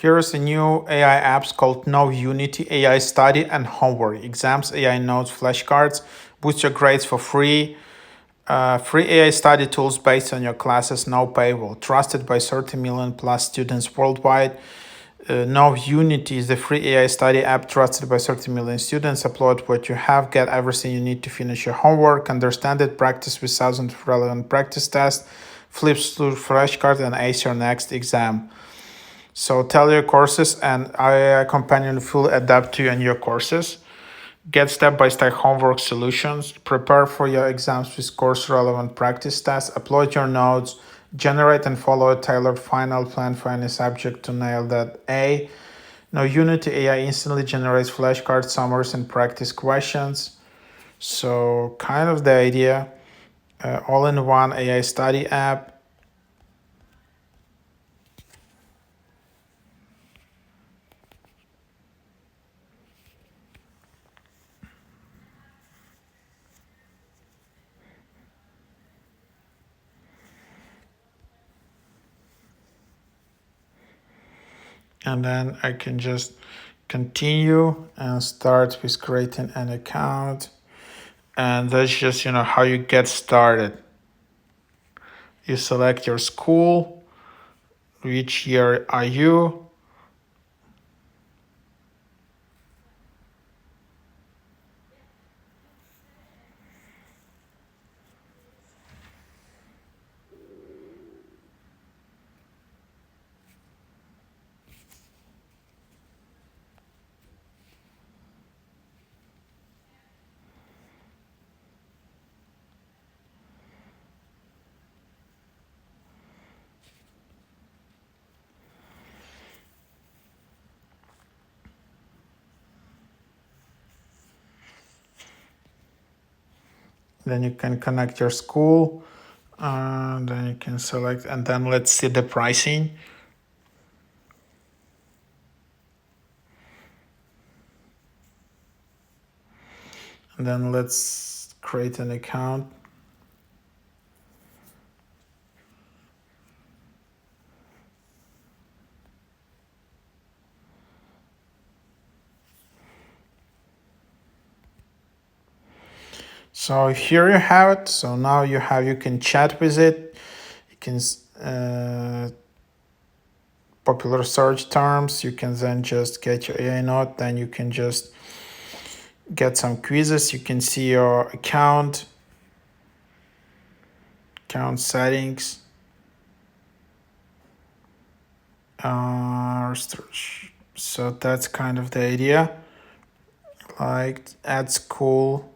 Here's a new AI apps called Knowunity, AI study and homework, exams, AI notes, flashcards, boost your grades for free. Free AI study tools based on your classes, no paywall, trusted by 30 million plus students worldwide. Knowunity is the free AI study app trusted by 30 million students. Upload what you have, get everything you need to finish your homework, understand it, practice with thousands of relevant practice tests, flip through flashcards, and ace your next exam. So tell your courses and AI companion will adapt to you and your courses. Get step-by-step homework solutions. Prepare for your exams with course-relevant practice tests. Upload your notes. Generate and follow a tailored final plan for any subject to nail that A. Knowunity AI instantly generates flashcards, summaries, and practice questions. So kind of the idea. All-in-one AI study app. And then I can just continue and start with creating an account. And that's just, how you get started. You select your school, which year are you, then you can connect your school, then you can select, and then let's see the pricing. And then let's create an account. So here you have it. So now you can chat with it. You can popular search terms. You can then just get your AI note. Then you can just get some quizzes. You can see your account settings. So that's kind of the idea. Like add school.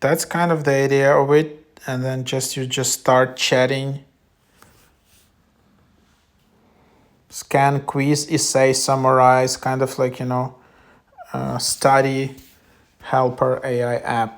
That's kind of the idea of it. And then you just start chatting. Scan, quiz, essay, summarize, kind of like, study helper AI app.